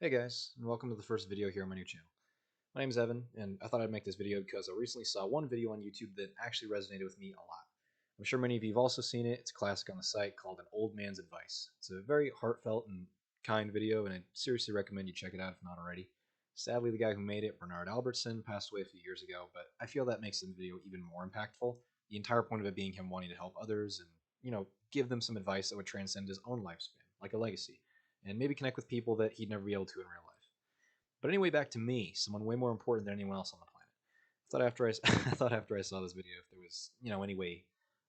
Hey guys, and welcome to the first video here on my new channel. My name is Evan, and I thought I'd make this video because I recently saw one video on YouTube that actually resonated with me a lot. I'm sure many of you have also seen it. It's a classic on the site called An Old Man's Advice. It's a very heartfelt and kind video, and I seriously recommend you check it out if not already. Sadly, the guy who made it, Bernard Albertson, passed away a few years ago, but I feel that makes the video even more impactful. The entire point of it being him wanting to help others and, give them some advice that would transcend his own lifespan, like a legacy, and maybe connect with people that he'd never be able to in real life. But anyway, back to me, someone way more important than anyone else on the planet. I thought after I saw this video, if there was any way,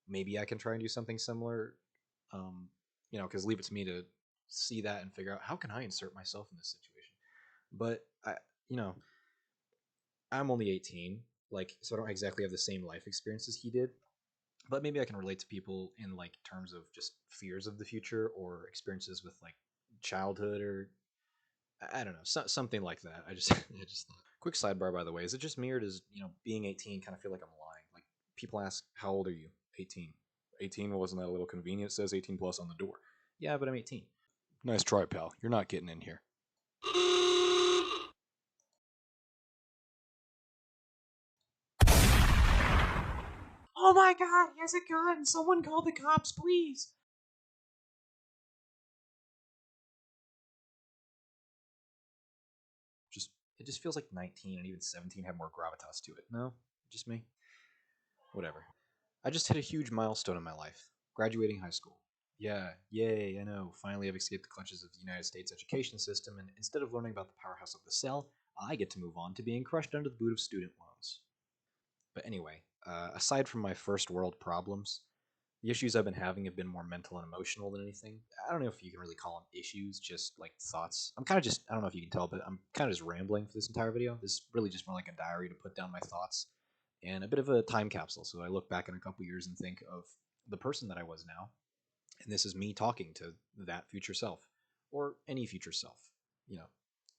maybe I can try and do something similar. Because leave it to me to see that and figure out how can I insert myself in this situation. But you know, I'm only 18, so I don't exactly have the same life experiences he did. But maybe I can relate to people in terms of just fears of the future or experiences with childhood or I don't know, something like that. I just thought. Quick sidebar, by the way, is it just me or does being 18 kind of feel like I'm lying? Like people ask, "How old are you?" 18. 18 wasn't that a little convenient? It says 18 plus on the door. Yeah, but I'm 18. Nice try, pal. You're not getting in here. Oh my God! He has a gun! Someone call the cops, please! Just it just feels like 19 and even 17 have more gravitas to it. No, just me. Whatever. I just hit a huge milestone in my life, graduating high school. Yeah, yay, I know. Finally, I've escaped the clutches of the United States education system, and instead of learning about the powerhouse of the cell, I get to move on to being crushed under the boot of student loans. But anyway, aside from my first world problems, the issues I've been having have been more mental and emotional than anything. I don't know if you can really call them issues, just like thoughts. I don't know if you can tell, but I'm kind of just rambling for this entire video. This is really just more like a diary to put down my thoughts and a bit of a time capsule. So I look back in a couple years and think of the person that I was now. And this is me talking to that future self or any future self. You know,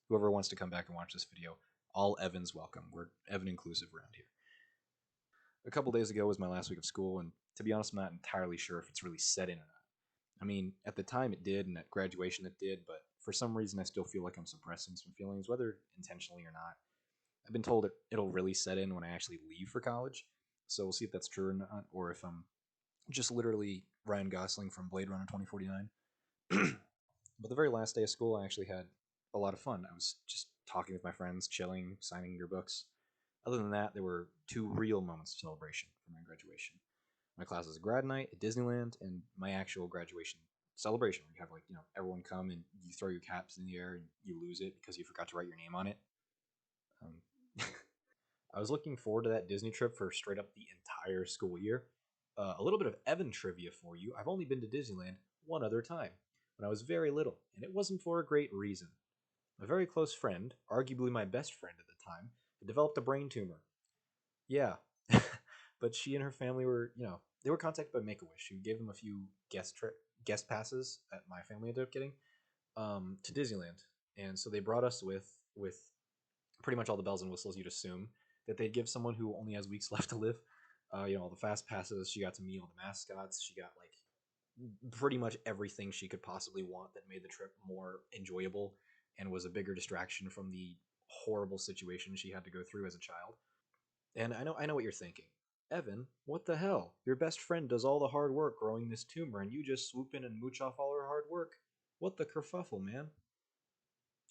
whoever wants to come back and watch this video, all Evans welcome. We're Evan inclusive around here. A couple days ago was my last week of school, and to be honest, I'm not entirely sure if it's really set in or not. I mean, at the time it did, and at graduation it did, but for some reason I still feel like I'm suppressing some feelings, whether intentionally or not. I've been told it'll really set in when I actually leave for college, so we'll see if that's true or not, or if I'm just literally Ryan Gosling from Blade Runner 2049. But the very last day of school, I actually had a lot of fun. I was just talking with my friends, chilling, signing your books. Other than that, there were two real moments of celebration for my graduation. My class's grad night at Disneyland and my actual graduation celebration where you have everyone come and you throw your caps in the air and you lose it because you forgot to write your name on it. Um, I was looking forward to that Disney trip for straight up the entire school year. A little bit of Evan trivia for you. I've only been to Disneyland one other time, when I was very little, and it wasn't for a great reason. A very close friend, arguably my best friend at the time, had developed a brain tumor. Yeah, but she and her family were, they were contacted by Make-A-Wish, who gave them a few guest passes that my family ended up getting to Disneyland, and so they brought us with pretty much all the bells and whistles you'd assume that they'd give someone who only has weeks left to live. All the fast passes. She got to meet all the mascots. She got pretty much everything she could possibly want that made the trip more enjoyable and was a bigger distraction from the horrible situation she had to go through as a child. And I know what you're thinking. Evan, what the hell? Your best friend does all the hard work growing this tumor and you just swoop in and mooch off all her hard work. What the kerfuffle, man?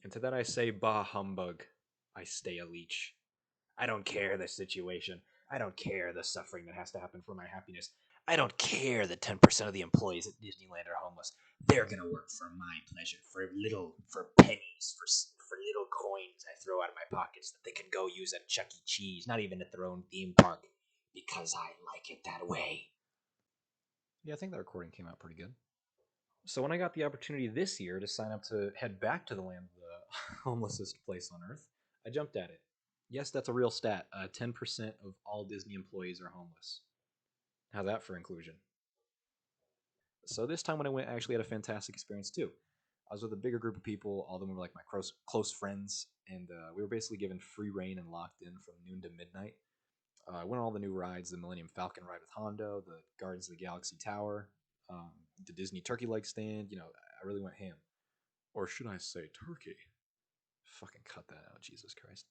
And to that I say, bah humbug. I stay a leech. I don't care the situation. I don't care the suffering that has to happen for my happiness. I don't care that 10% of the employees at Disneyland are homeless. They're gonna work for my pleasure, for pennies, for little coins I throw out of my pockets that they can go use at Chuck E. Cheese, not even at their own theme park, because I like it that way. Yeah, I think that recording came out pretty good. So when I got the opportunity this year to sign up to head back to the land of the homelessest place on earth, I jumped at it. Yes, that's a real stat. 10% of all Disney employees are homeless. How's that for inclusion? So this time when I went, I actually had a fantastic experience too. I was with a bigger group of people. All of them were like my close friends, and we were basically given free reign and locked in from noon to midnight. I went on all the new rides: the Millennium Falcon ride with Hondo, the Guardians of the Galaxy Tower, the Disney turkey leg stand. I really went ham, or should I say turkey? Fucking cut that out, Jesus Christ.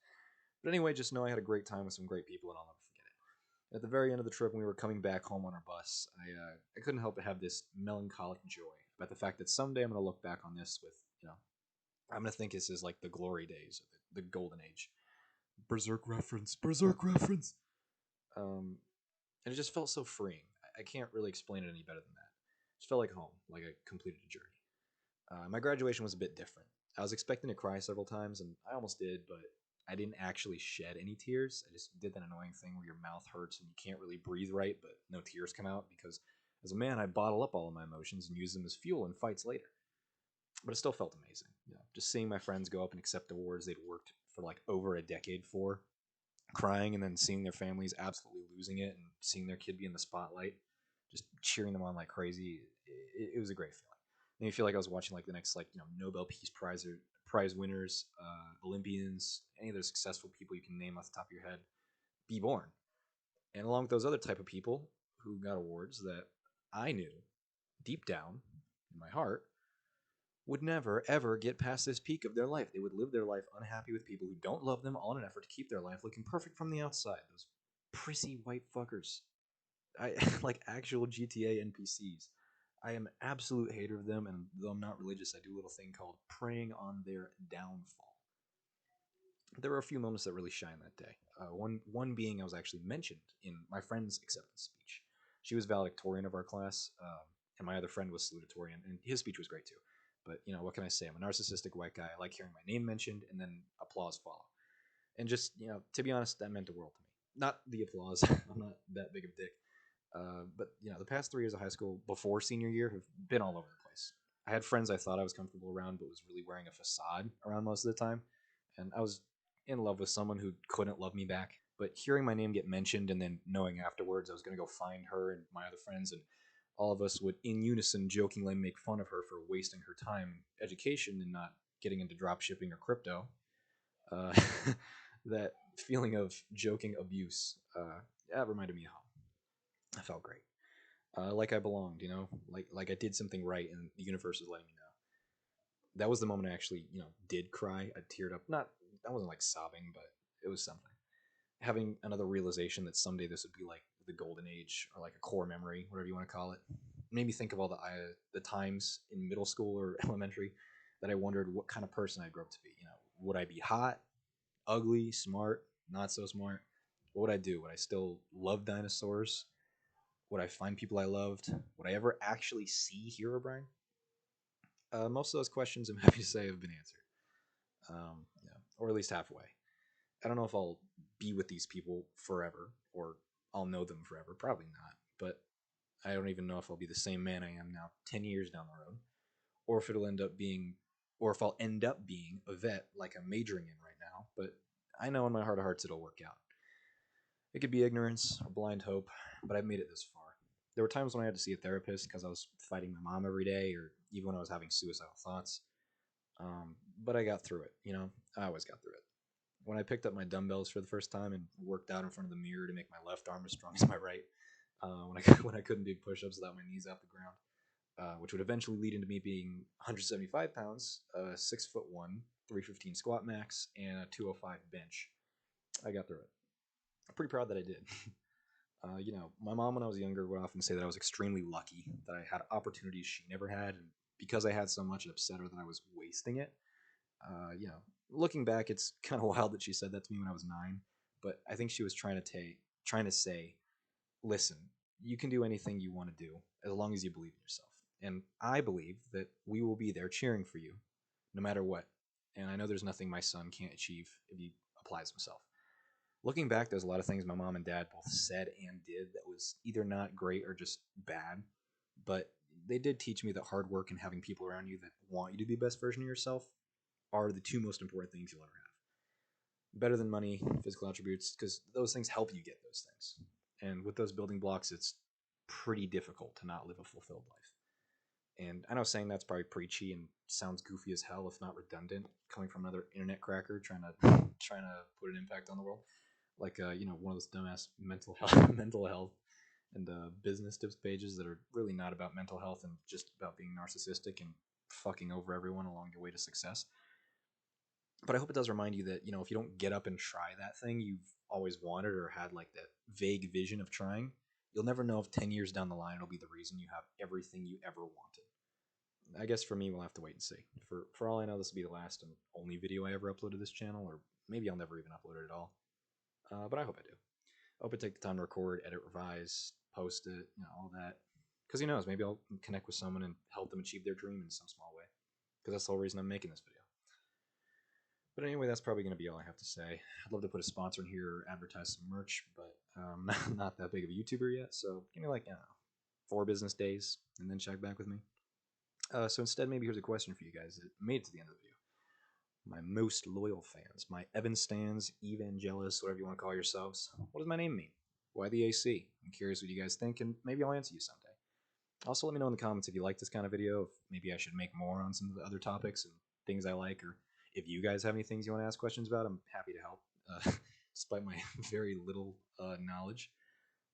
But anyway, just know I had a great time with some great people, and I'll never forget it. At the very end of the trip, when we were coming back home on our bus, I couldn't help but have this melancholic joy about the fact that someday I'm going to look back on this with, I'm going to think this is like the glory days, of the golden age. Berserk reference, Berserk reference. And it just felt so freeing. I can't really explain it any better than that. It just felt like home, like I completed a journey. My graduation was a bit different. I was expecting to cry several times, and I almost did, but I didn't actually shed any tears. I just did that annoying thing where your mouth hurts and you can't really breathe right, but no tears come out because as a man, I bottle up all of my emotions and use them as fuel in fights later. But it still felt amazing. Just seeing my friends go up and accept awards they'd worked for like over a decade for, crying and then seeing their families absolutely losing it and seeing their kid be in the spotlight, just cheering them on like crazy. It was a great feeling. And you feel like I was watching like the next like Nobel Peace Prize or prize winners, Olympians, any of those successful people you can name off the top of your head, be born. And along with those other type of people who got awards that I knew deep down in my heart would never ever get past this peak of their life. They would live their life unhappy with people who don't love them, all in an effort to keep their life looking perfect from the outside. Those prissy white fuckers. I like actual GTA NPCs. I am an absolute hater of them, and though I'm not religious, I do a little thing called praying on their downfall. There were a few moments that really shine that day. One being I was actually mentioned in my friend's acceptance speech. She was valedictorian of our class, and my other friend was salutatorian, and his speech was great too. But what can I say? I'm a narcissistic white guy. I like hearing my name mentioned, and then applause follow. And just to be honest, that meant the world to me. Not the applause. I'm not that big of a dick. But the past 3 years of high school before senior year have been all over the place. I had friends I thought I was comfortable around, but was really wearing a facade around most of the time, and I was in love with someone who couldn't love me back. But hearing my name get mentioned and then knowing afterwards I was going to go find her and my other friends, and all of us would in unison jokingly make fun of her for wasting her time education and not getting into drop shipping or crypto. Uh, that feeling of joking abuse, that reminded me of home. I felt great. Like I belonged, like I did something right, and the universe was letting me know. That was the moment I actually, did cry. I teared up. Not, I wasn't like sobbing, but it was something. Having another realization that someday this would be like the golden age or like a core memory, whatever you want to call it, made me think of all the times in middle school or elementary that I wondered what kind of person I'd grow up to be. Would I be hot, ugly, smart, not so smart? What would I do? Would I still love dinosaurs? Would I find people I loved? Would I ever actually see Herobrine? Most of those questions, I'm happy to say, have been answered, or at least halfway. I don't know if I'll be with these people forever or I'll know them forever. Probably not. But I don't even know if I'll be the same man I am now 10 years down the road, or if it'll end up being, or if I'll end up being a vet like I'm majoring in right now. But I know in my heart of hearts it'll work out. It could be ignorance or blind hope, but I've made it this far. There were times when I had to see a therapist because I was fighting my mom every day, or even when I was having suicidal thoughts. But I got through it. I always got through it. When I picked up my dumbbells for the first time and worked out in front of the mirror to make my left arm as strong as my right, when I when I couldn't do push-ups without my knees off the ground, which would eventually lead into me being 175 pounds, 6'1", 315 squat max, and a 205 bench. I got through it. I'm pretty proud that I did. My mom when I was younger would often say that I was extremely lucky, that I had opportunities she never had, and because I had so much, it upset her that I was wasting it. Looking back, it's kind of wild that she said that to me when I was 9, but I think she was trying to say, listen, you can do anything you want to do as long as you believe in yourself, and I believe that we will be there cheering for you, no matter what. And I know there's nothing my son can't achieve if he applies himself. Looking back, there's a lot of things my mom and dad both said and did that was either not great or just bad, but they did teach me that hard work and having people around you that want you to be the best version of yourself are the two most important things you'll ever have. Better than money, physical attributes, because those things help you get those things. And with those building blocks, it's pretty difficult to not live a fulfilled life. And I know saying that's probably preachy and sounds goofy as hell, if not redundant, coming from another internet cracker trying to trying to put an impact on the world, like one of those dumbass mental health mental health and business tips pages that are really not about mental health and just about being narcissistic and fucking over everyone along your way to success. But I hope it does remind you that, if you don't get up and try that thing you've always wanted or had like that vague vision of trying, you'll never know if 10 years down the line it'll be the reason you have everything you ever wanted. I guess for me, we'll have to wait and see. For all I know, this will be the last and only video I ever upload to this channel, or maybe I'll never even upload it at all. But I hope I do. I hope I take the time to record, edit, revise, post it, all that. Because who knows, maybe I'll connect with someone and help them achieve their dream in some small way. Because that's the whole reason I'm making this video. But anyway, that's probably going to be all I have to say. I'd love to put a sponsor in here or advertise some merch, but I'm not that big of a YouTuber yet, so give me like, I don't know, 4 business days, and then check back with me. So instead, maybe here's a question for you guys that made it to the end of the video. My most loyal fans, my Evan Stans, Evangelis, whatever you want to call yourselves, what does my name mean? Why the AC? I'm curious what you guys think, and maybe I'll answer you someday. Also, let me know in the comments if you like this kind of video, if maybe I should make more on some of the other topics and things I like, or if you guys have any things you want to ask questions about, I'm happy to help, despite my very little knowledge.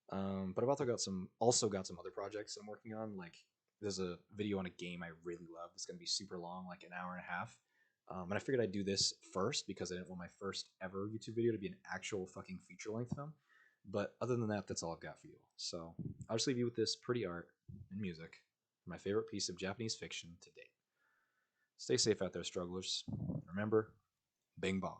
But I've also got some other projects I'm working on. Like there's a video on a game I really love. It's gonna be super long, like an hour and a half. And I figured I'd do this first because I didn't want my first ever YouTube video to be an actual fucking feature length film. But other than that, that's all I've got for you. So I'll just leave you with this pretty art and music, my favorite piece of Japanese fiction to date. Stay safe out there, strugglers. Remember, bing bong.